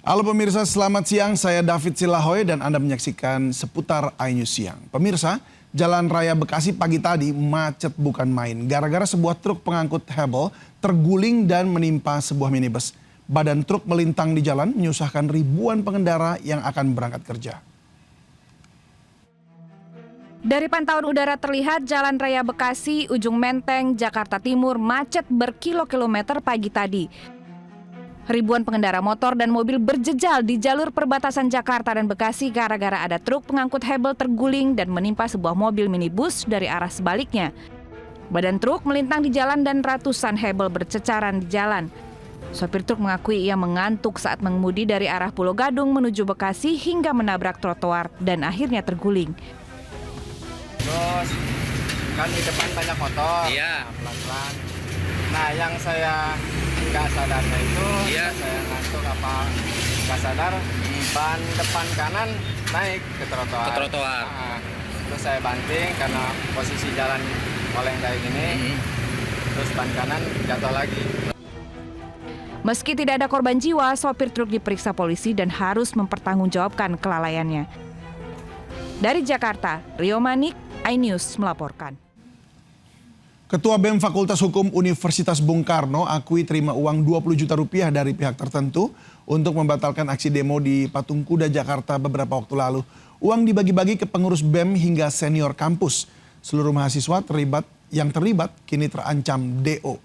Halo pemirsa, selamat siang. Saya David Silahoy dan Anda menyaksikan seputar iNews Siang. Pemirsa, Jalan Raya Bekasi pagi tadi macet bukan main. Gara-gara sebuah truk pengangkut hebel terguling dan menimpa sebuah minibus. Badan truk melintang di jalan menyusahkan ribuan pengendara yang akan berangkat kerja. Dari pantauan udara terlihat Jalan Raya Bekasi, Ujung Menteng, Jakarta Timur macet berkilo-kilometer pagi tadi. Ribuan pengendara motor dan mobil berjejal di jalur perbatasan Jakarta dan Bekasi gara-gara ada truk pengangkut hebel terguling dan menimpa sebuah mobil minibus dari arah sebaliknya. Badan truk melintang di jalan dan ratusan hebel berceceran di jalan. Sopir truk mengakui ia mengantuk saat mengemudi dari arah Pulau Gadung menuju Bekasi hingga menabrak trotoar dan akhirnya terguling. Terus kan di depan banyak motor, pelan-pelan. Nah yang saya nggak sadarnya itu, saya ngantuk apa nggak sadar, ban depan kanan naik ke trotoar. Nah, terus saya banting karena posisi jalan oleng kayak gini, terus ban kanan jatuh lagi. Meski tidak ada korban jiwa, sopir truk diperiksa polisi dan harus mempertanggungjawabkan kelalaiannya. Dari Jakarta, Rio Manik, iNews melaporkan. Ketua BEM Fakultas Hukum Universitas Bung Karno akui terima uang 20 juta rupiah dari pihak tertentu untuk membatalkan aksi demo di Patung Kuda Jakarta beberapa waktu lalu. Uang dibagi-bagi ke pengurus BEM hingga senior kampus. Seluruh mahasiswa yang terlibat kini terancam DO.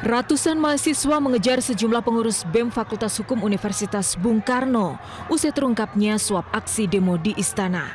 Ratusan mahasiswa mengejar sejumlah pengurus BEM Fakultas Hukum Universitas Bung Karno usai terungkapnya suap aksi demo di Istana.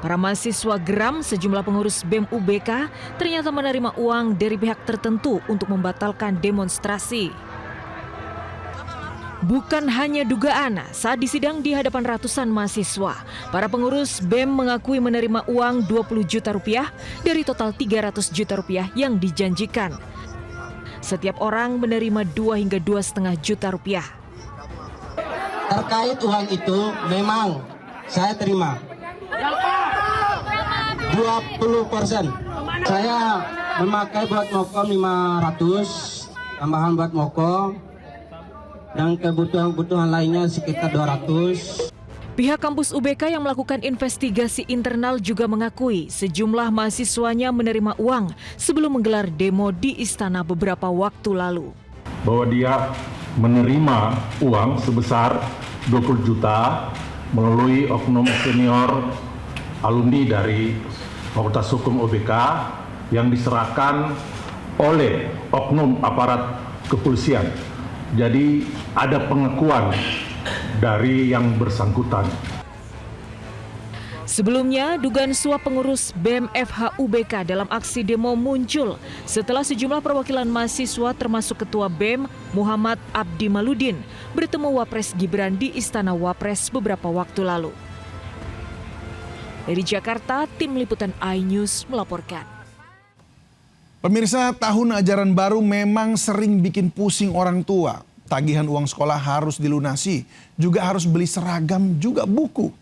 Para mahasiswa geram sejumlah pengurus BEM UBK ternyata menerima uang dari pihak tertentu untuk membatalkan demonstrasi. Bukan hanya dugaan, saat disidang di hadapan ratusan mahasiswa, para pengurus BEM mengakui menerima uang 20 juta rupiah dari total 300 juta rupiah yang dijanjikan. Setiap orang menerima 2 hingga 2,5 juta rupiah. Terkait uang itu memang saya terima 20%. Saya memakai buat mokom 500, tambahan buat mokom, dan kebutuhan-kebutuhan lainnya sekitar 200. Pihak kampus UBK yang melakukan investigasi internal juga mengakui sejumlah mahasiswanya menerima uang sebelum menggelar demo di Istana beberapa waktu lalu. Bahwa dia menerima uang sebesar 20 juta melalui oknum senior alumni dari Fakultas Hukum UBK yang diserahkan oleh oknum aparat kepolisian. Jadi ada pengakuan dari yang bersangkutan. Sebelumnya, dugaan suap pengurus BEM FH UBK dalam aksi demo muncul setelah sejumlah perwakilan mahasiswa termasuk Ketua BEM Muhammad Abdi Maludin bertemu Wapres Gibran di Istana Wapres beberapa waktu lalu. Dari Jakarta, tim liputan iNews melaporkan. Pemirsa, tahun ajaran baru memang sering bikin pusing orang tua. Tagihan uang sekolah harus dilunasi, juga harus beli seragam, juga buku.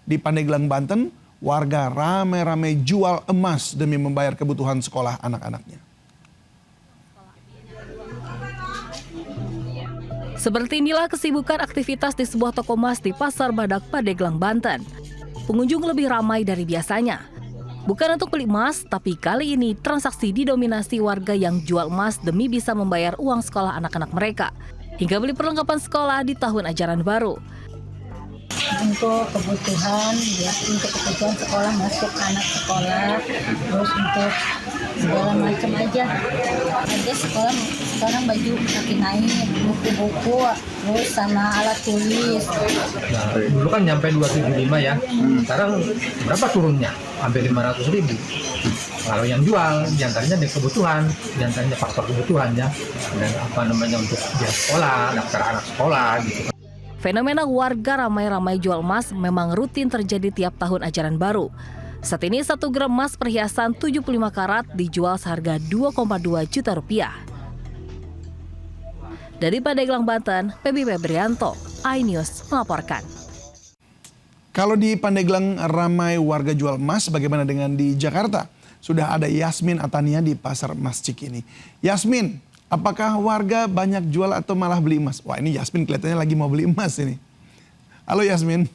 Di Pandeglang, Banten, warga ramai-ramai jual emas demi membayar kebutuhan sekolah anak-anaknya. Seperti inilah kesibukan aktivitas di sebuah toko emas di Pasar Badak, Pandeglang, Banten. Pengunjung lebih ramai dari biasanya. Bukan untuk beli emas, tapi kali ini transaksi didominasi warga yang jual emas demi bisa membayar uang sekolah anak-anak mereka, hingga beli perlengkapan sekolah di tahun ajaran baru. Untuk kebutuhan, untuk kebutuhan sekolah, masuk anak sekolah, terus untuk segala macam aja. Ada sekolah sekarang baju makin naik, buku-buku, terus sama alat tulis. Nah, dulu kan nyampe 275 ya, sekarang berapa turunnya? Hampir 500.000. Kalau yang jual, diantaranya dari kebutuhan, diantaranya faktor kebutuhan ya, dan untuk biaya sekolah, daftar anak sekolah gitu. Fenomena warga ramai-ramai jual emas memang rutin terjadi tiap tahun ajaran baru. Saat ini 1 gram emas perhiasan 75 karat dijual seharga 2,2 juta rupiah. Dari Pandeglang, Banten, Pebi Febrianto, iNews melaporkan. Kalau di Pandeglang ramai warga jual emas, bagaimana dengan di Jakarta? Sudah ada Yasmin Atania di Pasar Emas Cikini. Yasmin, apakah warga banyak jual atau malah beli emas? Wah, ini Yasmin kelihatannya lagi mau beli emas ini. Halo Yasmin.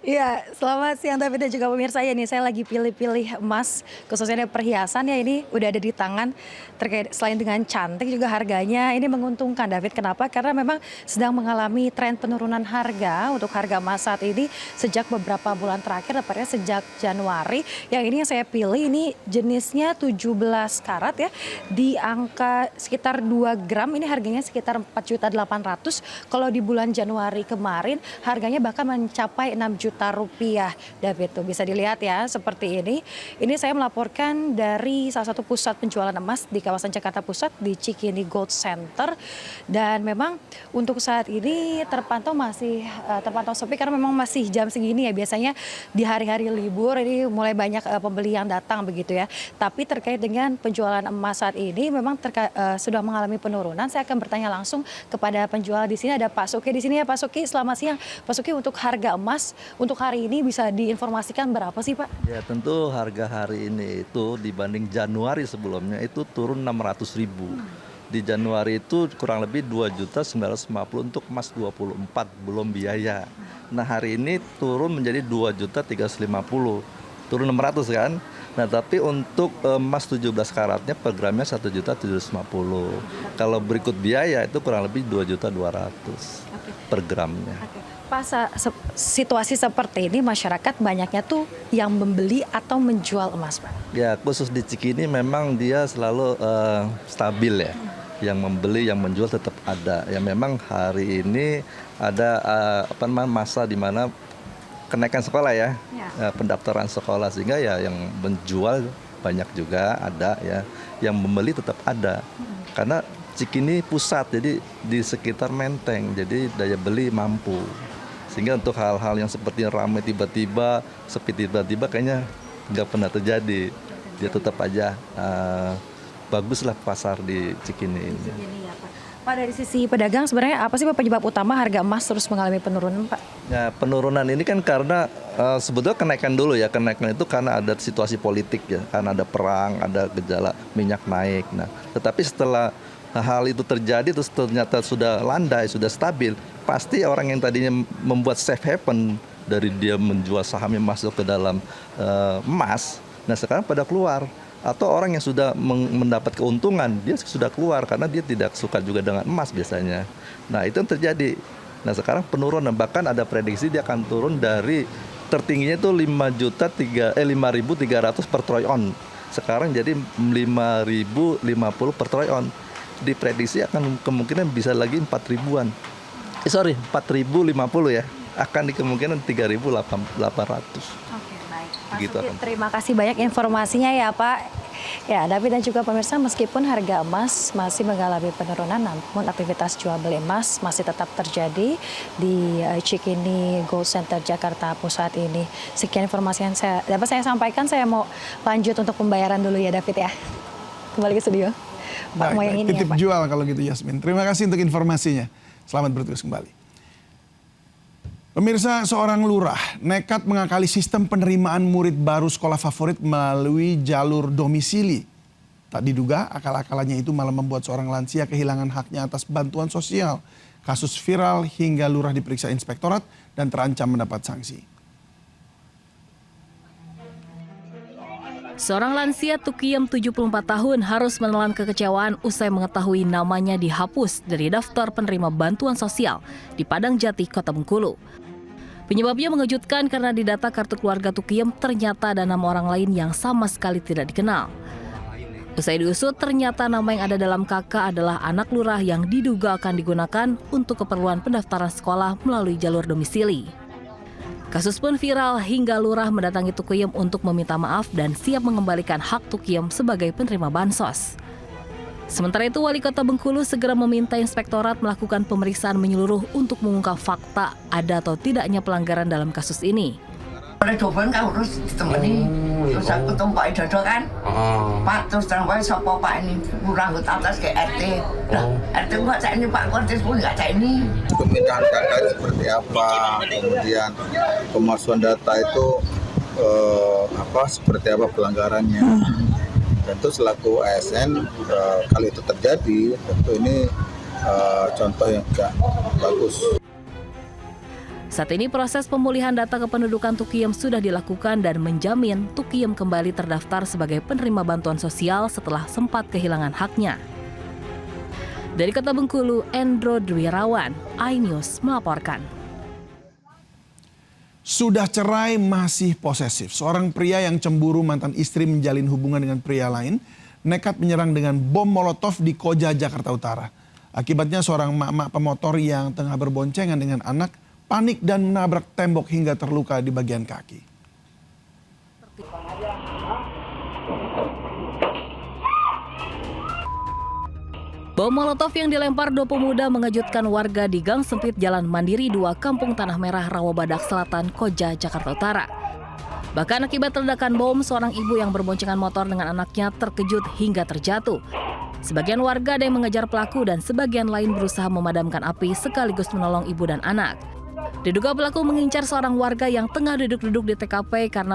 Iya, selamat siang David dan juga pemirsa. Ya nih, saya lagi pilih-pilih emas, khususnya perhiasan ya, ini udah ada di tangan. Terkait selain dengan cantik juga harganya ini menguntungkan David. Kenapa? Karena memang sedang mengalami tren penurunan harga untuk harga emas saat ini sejak beberapa bulan terakhir, tepatnya sejak Januari. Yang ini yang saya pilih ini jenisnya 17 karat ya, di angka sekitar 2 gram, ini harganya sekitar 4.800.000. Kalau di bulan Januari kemarin harganya bahkan mencapai 6 juta rupiah, David. Tuh bisa dilihat ya seperti ini. Ini saya melaporkan dari salah satu pusat penjualan emas di kawasan Jakarta Pusat di Cikini Gold Center, dan memang untuk saat ini terpantau sepi karena memang masih jam segini ya, biasanya di hari-hari libur ini mulai banyak pembeli yang datang begitu ya. Tapi terkait dengan penjualan emas saat ini memang sudah mengalami penurunan. Saya akan bertanya langsung kepada penjual di sini. Ada Pak Suki di sini ya. Pak Suki, selamat siang. Pak Suki, untuk harga emas untuk hari ini bisa diinformasikan berapa sih Pak? Ya, tentu harga hari ini itu dibanding Januari sebelumnya itu turun 600.000. Di Januari itu kurang lebih 2.950.000 untuk emas 24 belum biaya. Nah, hari ini turun menjadi 2.350.000. Turun 600 kan? Nah, tapi untuk emas 17 karatnya per gramnya 1.750.000. Kalau berikut biaya itu kurang lebih 2.200.000 per gramnya. Pak, situasi seperti ini masyarakat banyaknya tuh yang membeli atau menjual emas, Pak? Ya, khusus di Cikini memang dia selalu stabil ya. Yang membeli, yang menjual tetap ada. Ya, memang hari ini ada masa di mana kenaikan sekolah ya, pendaftaran sekolah, sehingga ya yang menjual banyak juga ada ya, yang membeli tetap ada. Karena Cikini pusat, jadi di sekitar Menteng, jadi daya beli mampu. Sehingga untuk hal-hal yang seperti ramai tiba-tiba, sepi tiba-tiba kayaknya nggak pernah terjadi. Dia tetap aja baguslah pasar di Cikini ini. Pak, dari sisi pedagang sebenarnya apa sih Pak penyebab utama harga emas terus mengalami penurunan, Pak? Ya, penurunan ini kan karena sebetulnya kenaikan dulu ya. Kenaikan itu karena ada situasi politik ya, karena ada perang, ada gejala minyak naik. Nah, tetapi setelah hal itu terjadi terus ternyata sudah landai, sudah stabil, pasti orang yang tadinya membuat safe haven dari dia menjual sahamnya masuk ke dalam emas, nah sekarang pada keluar. Atau orang yang sudah mendapat keuntungan, dia sudah keluar karena dia tidak suka juga dengan emas biasanya. Nah, itu yang terjadi. Nah, sekarang penurunan, bahkan ada prediksi dia akan turun dari tertingginya itu 5.300 per troy on. Sekarang jadi 5.050 per troy on. Diprediksi akan kemungkinan bisa lagi 4.000-an. 4.050 ya. Akan di kemungkinan 3.800. Oke, baik. Pak Gitu Suki, akan. terima kasih banyak informasinya ya Pak. Ya, David dan juga pemirsa, meskipun harga emas masih mengalami penurunan, namun aktivitas jual beli emas masih tetap terjadi di Cikini Gold Center Jakarta Pusat ini. Sekian informasi yang dapat saya sampaikan. Saya mau lanjut untuk pembayaran dulu ya David ya. Kembali ke studio. Pak, mau yang ini titip ya Pak. jual kalau gitu Yasmin. Terima kasih untuk informasinya. Selamat bertugas kembali. Pemirsa, seorang lurah nekat mengakali sistem penerimaan murid baru sekolah favorit melalui jalur domisili. Tak diduga akal-akalannya itu malah membuat seorang lansia kehilangan haknya atas bantuan sosial. Kasus viral hingga lurah diperiksa inspektorat dan terancam mendapat sanksi. Seorang lansia Tukiyem 74 tahun harus menelan kekecewaan usai mengetahui namanya dihapus dari daftar penerima bantuan sosial di Padang Jati, Kota Bengkulu. Penyebabnya mengejutkan karena di data kartu keluarga Tukiyem ternyata ada nama orang lain yang sama sekali tidak dikenal. Usai diusut, ternyata nama yang ada dalam KK adalah anak lurah yang diduga akan digunakan untuk keperluan pendaftaran sekolah melalui jalur domisili. Kasus pun viral hingga lurah mendatangi Tukiyem untuk meminta maaf dan siap mengembalikan hak Tukiyem sebagai penerima bansos. Sementara itu, Wali Kota Bengkulu segera meminta inspektorat melakukan pemeriksaan menyeluruh untuk mengungkap fakta ada atau tidaknya pelanggaran dalam kasus ini. Oleh dobel kan harus ditemani. Terus aku tumpaki dada kan. Pak terus terang wae sapa Pak ini rambut atas ke RT. Nah, RT enggak cak ini Pak Kortis pun enggak cak ini. Pemindahan data seperti apa, kemudian pemalsuan data itu seperti apa pelanggarannya. Tentu selaku ASN kalau itu terjadi, tentu ini contoh yang tidak bagus. Saat ini proses pemulihan data kependudukan Tukiyem sudah dilakukan dan menjamin Tukiyem kembali terdaftar sebagai penerima bantuan sosial setelah sempat kehilangan haknya. Dari Kota Bengkulu, Endro Dwirawan, iNews melaporkan. Sudah cerai masih posesif. Seorang pria yang cemburu mantan istri menjalin hubungan dengan pria lain nekat menyerang dengan bom molotov di Koja, Jakarta Utara. Akibatnya seorang emak-emak pemotor yang tengah berboncengan dengan anak panik dan menabrak tembok hingga terluka di bagian kaki. Bom molotov yang dilempar dua pemuda mengejutkan warga di Gang Sempit Jalan Mandiri 2, Kampung Tanah Merah, Rawabadak Selatan, Koja, Jakarta Utara. Bahkan akibat ledakan bom, seorang ibu yang berboncengan motor dengan anaknya terkejut hingga terjatuh. Sebagian warga ada yang mengejar pelaku dan sebagian lain berusaha memadamkan api sekaligus menolong ibu dan anak. Diduga pelaku mengincar seorang warga yang tengah duduk-duduk di TKP karena